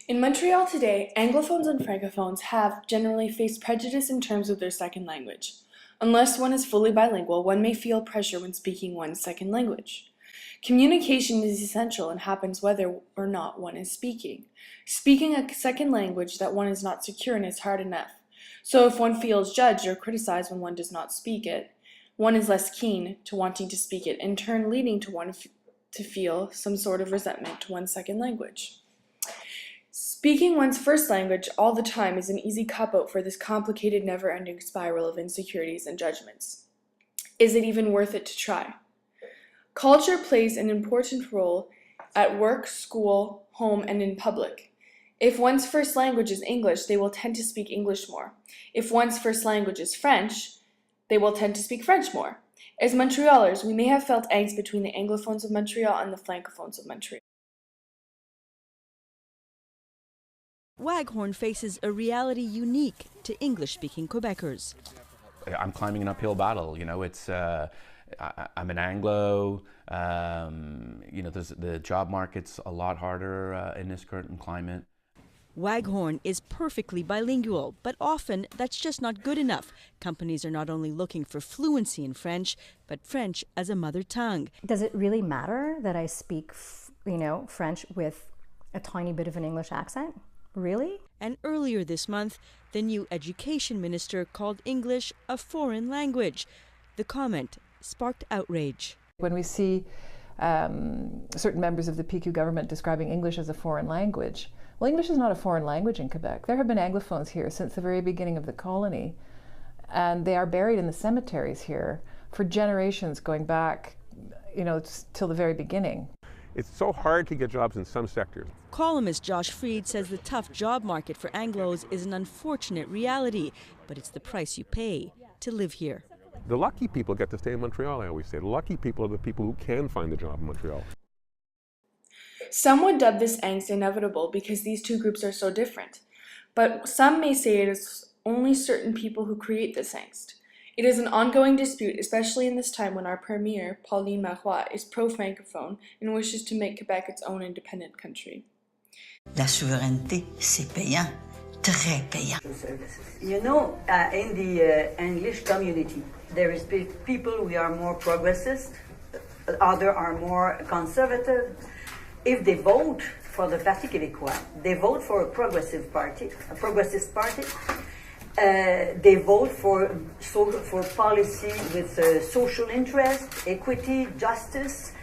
In Montreal today, Anglophones and Francophones have generally faced prejudice in terms of their second language. Unless one is fully bilingual, one may feel pressure when speaking one's second language. Communication is essential and happens whether or not one is speaking. Speaking a second language that one is not secure in is hard enough. So if one feels judged or criticized when one does not speak it, one is less keen to wanting to speak it, in turn leading to one to feel some sort of resentment to one's second language. Speaking one's first language all the time is an easy cop-out for this complicated, never-ending spiral of insecurities and judgments. Is it even worth it to try? Culture plays an important role at work, school, home, and in public. If one's first language is English, they will tend to speak English more. If one's first language is French, they will tend to speak French more. As Montrealers, we may have felt angst between the Anglophones of Montreal and the Francophones of Montreal. Waghorn faces a reality unique to English-speaking Quebecers. I'm climbing an uphill battle. You know, I'm an Anglo. The job market's a lot harder in this current climate. Waghorn is perfectly bilingual, but often that's just not good enough. Companies are not only looking for fluency in French, but French as a mother tongue. Does it really matter that I speak, French with a tiny bit of an English accent? Really? And earlier this month, the new education minister called English a foreign language. The comment sparked outrage. When we see certain members of the PQ government describing English as a foreign language, well, English is not a foreign language in Quebec. There have been Anglophones here since the very beginning of the colony, and they are buried in the cemeteries here for generations going back, till the very beginning. It's so hard to get jobs in some sectors. Columnist Josh Freed says the tough job market for Anglos is an unfortunate reality, but it's the price you pay to live here. The lucky people get to stay in Montreal, I always say. The lucky people are the people who can find a job in Montreal. Some would dub this angst inevitable because these two groups are so different, but some may say it is only certain people who create this angst. It is an ongoing dispute, especially in this time when our Premier, Pauline Marois, is pro-francophone and wishes to make Quebec its own independent country. La souveraineté, c'est payant, très payant. In the English community, there is people we are more progressive, others are more conservative. If they vote for the Parti Québécois, they vote for a progressive party. They vote for policy with social interest, equity, justice.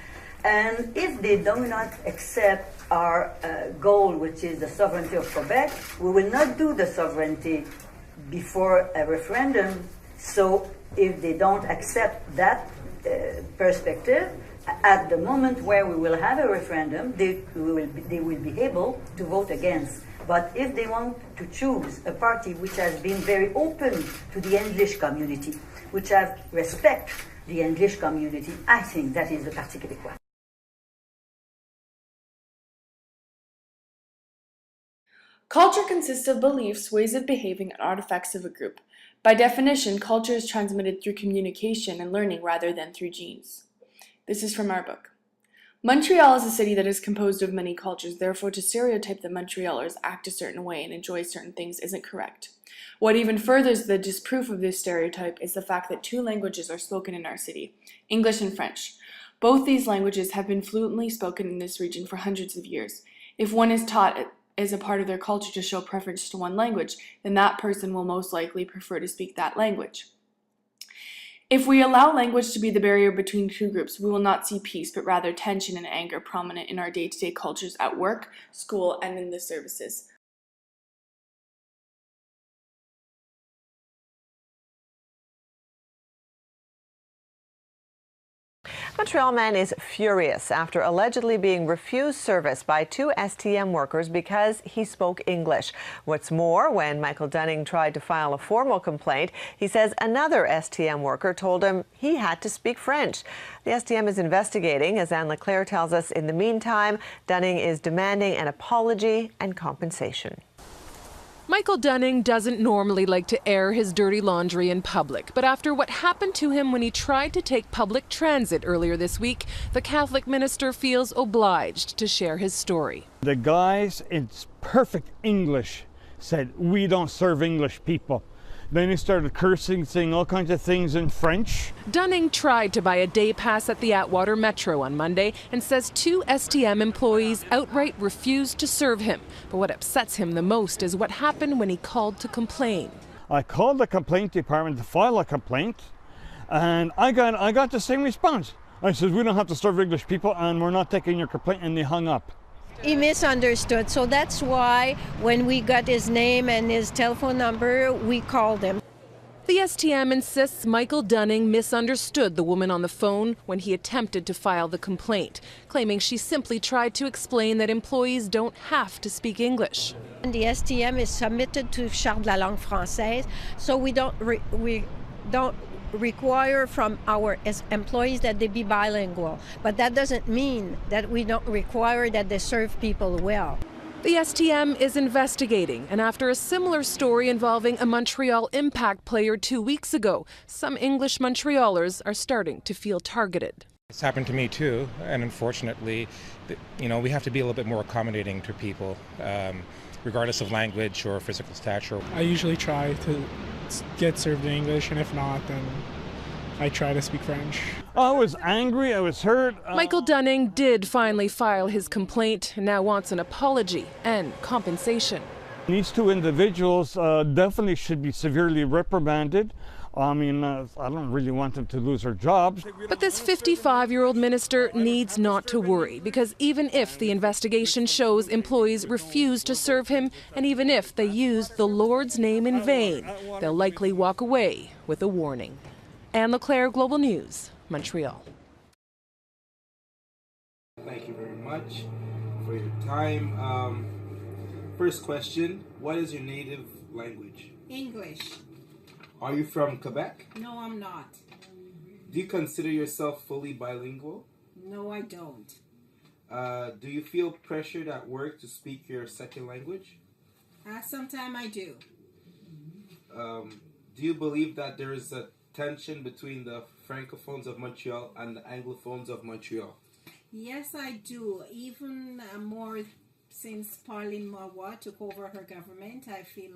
And if they do not accept our goal, which is the sovereignty of Quebec, we will not do the sovereignty before a referendum. So if they don't accept that perspective, at the moment where we will have a referendum, they will be able to vote against. But if they want to choose a party which has been very open to the English community, which have respect the English community, I think that is the Parti Québécois. Culture consists of beliefs, ways of behaving, and artifacts of a group. By definition, culture is transmitted through communication and learning rather than through genes. This is from our book. Montreal is a city that is composed of many cultures, therefore to stereotype that Montrealers act a certain way and enjoy certain things isn't correct. What even furthers the disproof of this stereotype is the fact that two languages are spoken in our city, English and French. Both these languages have been fluently spoken in this region for hundreds of years. If one is taught as a part of their culture to show preference to one language, then that person will most likely prefer to speak that language. If we allow language to be the barrier between two groups, we will not see peace, but rather tension and anger prominent in our day-to-day cultures at work, school, and in the services. Montreal man is furious after allegedly being refused service by two STM workers because he spoke English. What's more, when Michael Dunning tried to file a formal complaint, he says another STM worker told him he had to speak French. The STM is investigating, as Anne Leclerc tells us. In the meantime, Dunning is demanding an apology and compensation. Michael Dunning doesn't normally like to air his dirty laundry in public, but after what happened to him when he tried to take public transit earlier this week, the Catholic minister feels obliged to share his story. The guys in perfect English said, "We don't serve English people." Then he started cursing, saying all kinds of things in French. Dunning tried to buy a day pass at the Atwater Metro on Monday and says 2 STM employees outright refused to serve him. But what upsets him the most is what happened when he called to complain. I called the complaint department to file a complaint, and I got the same response. I said, "We don't have to serve English people, and we're not taking your complaint," and they hung up. He misunderstood, so that's why when we got his name and his telephone number, we called him. The STM insists Michael Dunning misunderstood the woman on the phone when he attempted to file the complaint, claiming she simply tried to explain that employees don't have to speak English. And the STM is submitted to Charte de la langue française, so we don't require from our employees that they be bilingual. But that doesn't mean that we don't require that they serve people well. The STM is investigating, and after a similar story involving a Montreal Impact player 2 weeks ago, some English Montrealers are starting to feel targeted. It's happened to me too, and unfortunately, we have to be a little bit more accommodating to people, regardless of language or physical stature. I usually try to get served in English, and if not, then I try to speak French. I was angry, I was hurt. Michael Dunning did finally file his complaint and now wants an apology and compensation. These 2 individuals definitely should be severely reprimanded. I mean, I don't really want them to lose their jobs. But this 55-year-old minister needs not to worry, because even if the investigation shows employees refuse to serve him, and even if they use the Lord's name in vain, they'll likely walk away with a warning. Anne Leclerc, Global News, Montreal. Thank you very much for your time. First question, what is your native language? English. Are you from Quebec? No, I'm not. Do you consider yourself fully bilingual? No, I don't. Do you feel pressured at work to speak your second language? Sometimes I do. Do you believe that there is a tension between the francophones of Montreal and the anglophones of Montreal? Yes, I do. Even more since Pauline Marois took over her government, I feel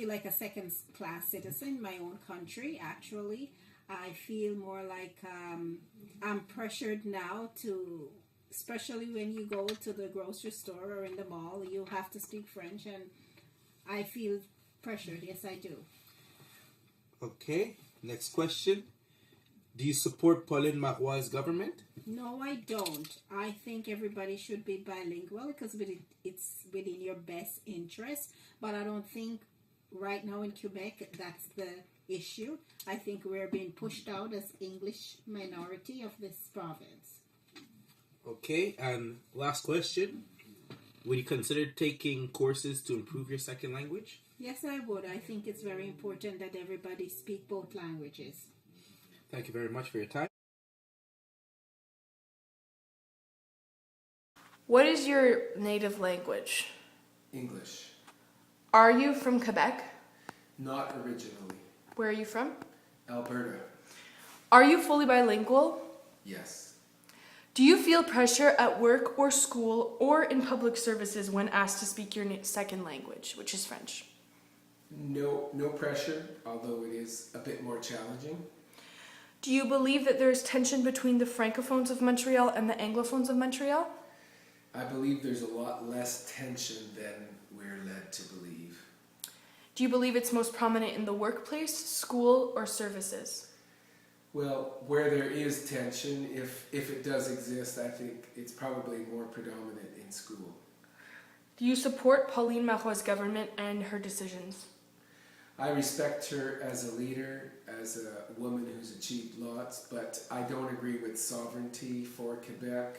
like a second-class citizen in my own country, actually. I feel more like I'm pressured now to, especially when you go to the grocery store or in the mall, you have to speak French, and I feel pressured. Yes, I do. Okay, next question. Do you support Pauline Marois' government? No, I don't. I think everybody should be bilingual because it's within your best interest, but I don't think right now in Quebec that's the issue. I think we're being pushed out as English minority of this province. Okay, and last question. Would you consider taking courses to improve your second language? Yes, I would. I think it's very important that everybody speak both languages. Thank you very much for your time. What is your native language? English. Are you from Quebec? Not originally. Where are you from? Alberta. Are you fully bilingual? Yes. Do you feel pressure at work or school or in public services when asked to speak your second language, which is French? No pressure, although it is a bit more challenging. Do you believe that there is tension between the francophones of Montreal and the anglophones of Montreal? I believe there's a lot less tension than we're led to believe. Do you believe it's most prominent in the workplace, school, or services? Well, where there is tension, if it does exist, I think it's probably more predominant in school. Do you support Pauline Marois' government and her decisions? I respect her as a leader, as a woman who's achieved lots, but I don't agree with sovereignty for Quebec,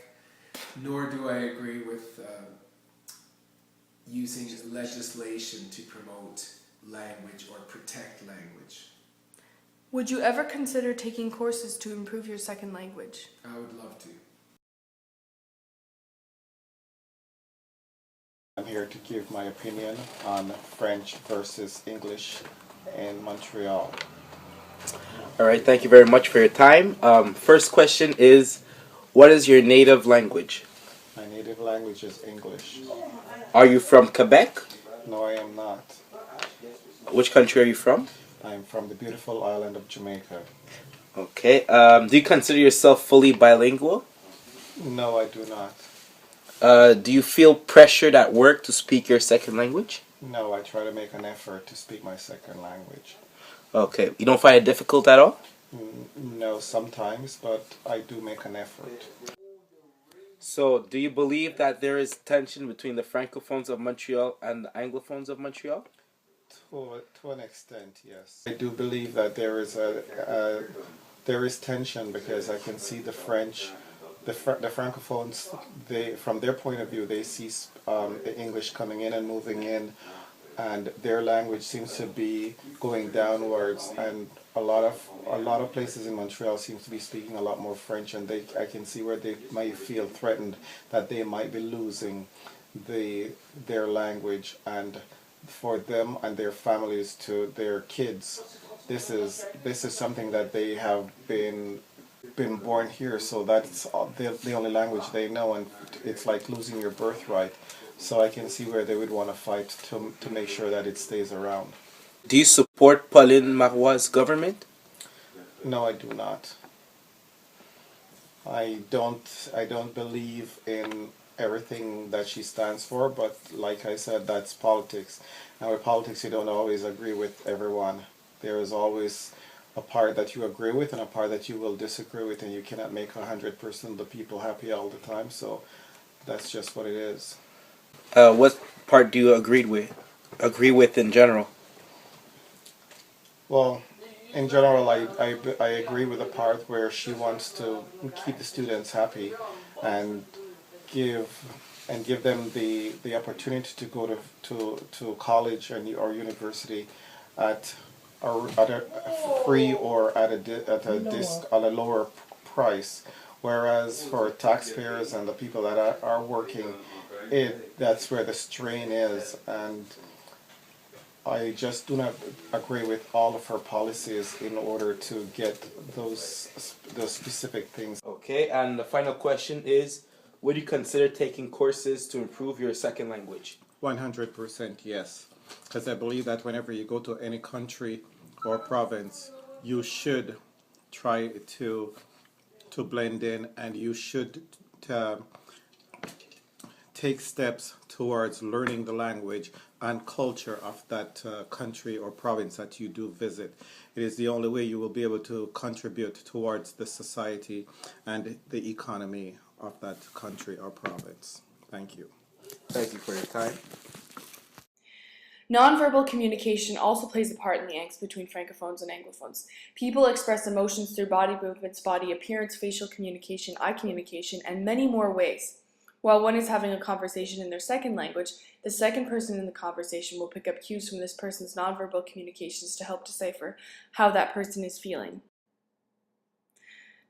nor do I agree with using legislation to promote language or protect language. Would you ever consider taking courses to improve your second language? I would love to. I'm here to give my opinion on French versus English in Montreal. All right, thank you very much for your time. First question is, what is your native language? My native language is English. Are you from Quebec? No, I am not. Which country are you from? I'm from the beautiful island of Jamaica. Okay. Do you consider yourself fully bilingual? No, I do not. Do you feel pressured at work to speak your second language? No, I try to make an effort to speak my second language. Okay. You don't find it difficult at all? No, sometimes, but I do make an effort. So, do you believe that there is tension between the Francophones of Montreal and the Anglophones of Montreal? To an extent, yes. I do believe that there is tension because I can see the French, the Francophones, from their point of view, they see the English coming in and moving in, and their language seems to be going downwards, and a lot of places in Montreal seems to be speaking a lot more French, and I can see where they might feel threatened that they might be losing their language, and for them and their families to their kids, this is something that they have been born here, so that's the only language they know, and it's like losing your birthright. So I can see where they would want to fight to make sure that it stays around. Do you support Pauline Marois' government? No, I do not. I don't believe in everything that she stands for, but like I said, that's politics. And with politics, you don't always agree with everyone. There is always a part that you agree with and a part that you will disagree with, and you cannot make 100% of the people happy all the time, so that's just what it is. What part do you agree with in general? Well, in general, I agree with the part where she wants to keep the students happy and give them the opportunity to go to college or university at a free or at a lower price, whereas for taxpayers and the people that are working, that's where the strain is, and I just do not agree with all of her policies in order to get those specific things. Okay, and the final question is, would you consider taking courses to improve your second language? 100% yes, because I believe that whenever you go to any country or province, you should try to blend in, and you should take steps towards learning the language and culture of that country or province that you do visit. It is the only way you will be able to contribute towards the society and the economy of that country or province. Thank you. Thank you for your time. Nonverbal communication also plays a part in the angst between Francophones and Anglophones. People express emotions through body movements, body appearance, facial communication, eye communication, and many more ways. While one is having a conversation in their second language, the second person in the conversation will pick up cues from this person's nonverbal communications to help decipher how that person is feeling.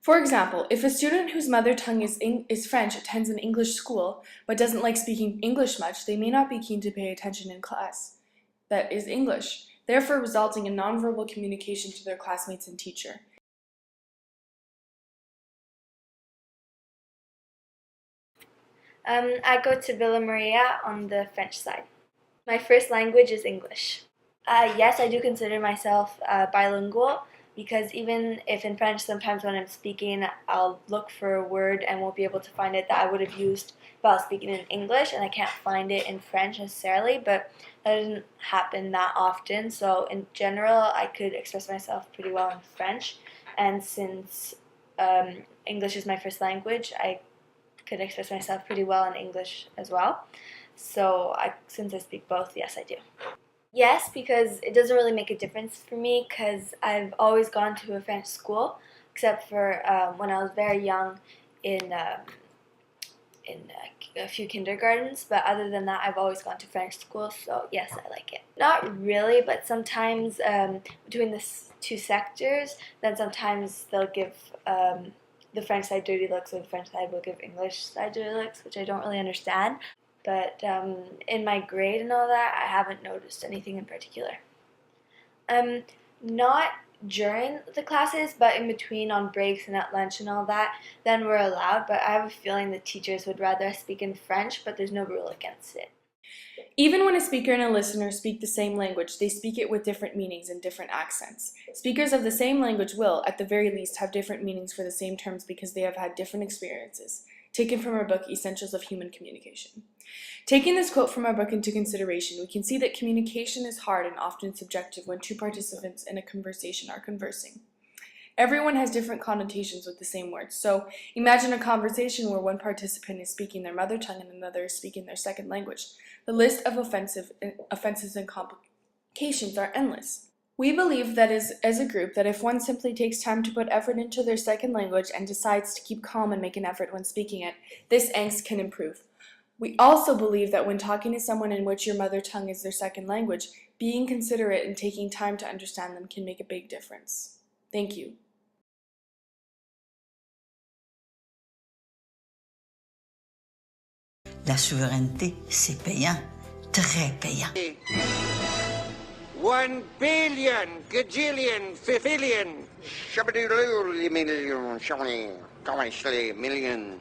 For example, if a student whose mother tongue is French attends an English school but doesn't like speaking English much, they may not be keen to pay attention in class that is English, therefore resulting in nonverbal communication to their classmates and teacher. I go to Villa Maria on the French side. My first language is English. Yes, I do consider myself bilingual, because even if in French, sometimes when I'm speaking, I'll look for a word and won't be able to find it that I would have used if I was speaking in English, and I can't find it in French necessarily, but that doesn't happen that often. So in general, I could express myself pretty well in French, and since English is my first language, I could express myself pretty well in English as well. So since I speak both, yes, I do. Yes, because it doesn't really make a difference for me, because I've always gone to a French school, except for when I was very young in a few kindergartens, but other than that, I've always gone to French school, so yes, I like it. Not really, but sometimes between the two sectors, then sometimes they'll give the French side dirty looks, or the French side will give English side dirty looks, which I don't really understand. but in my grade and all that, I haven't noticed anything in particular. Not during the classes, but in between on breaks and at lunch and all that, then we're allowed, but I have a feeling the teachers would rather us speak in French, but there's no rule against it. Even when a speaker and a listener speak the same language, they speak it with different meanings and different accents. Speakers of the same language will, at the very least, have different meanings for the same terms because they have had different experiences. Taken from our book, Essentials of Human Communication. Taking this quote from our book into consideration, we can see that communication is hard and often subjective when two participants in a conversation are conversing. Everyone has different connotations with the same words, so imagine a conversation where one participant is speaking their mother tongue and another is speaking their second language. The list of offenses and complications are endless. We believe that as a group that if one simply takes time to put effort into their second language and decides to keep calm and make an effort when speaking it, this angst can improve. We also believe that when talking to someone in which your mother tongue is their second language, being considerate and taking time to understand them can make a big difference. Thank you. La souveraineté, c'est payant, très payant. 1 billion, gajillion, fifillion, shabadoo, million, shabadoo, million.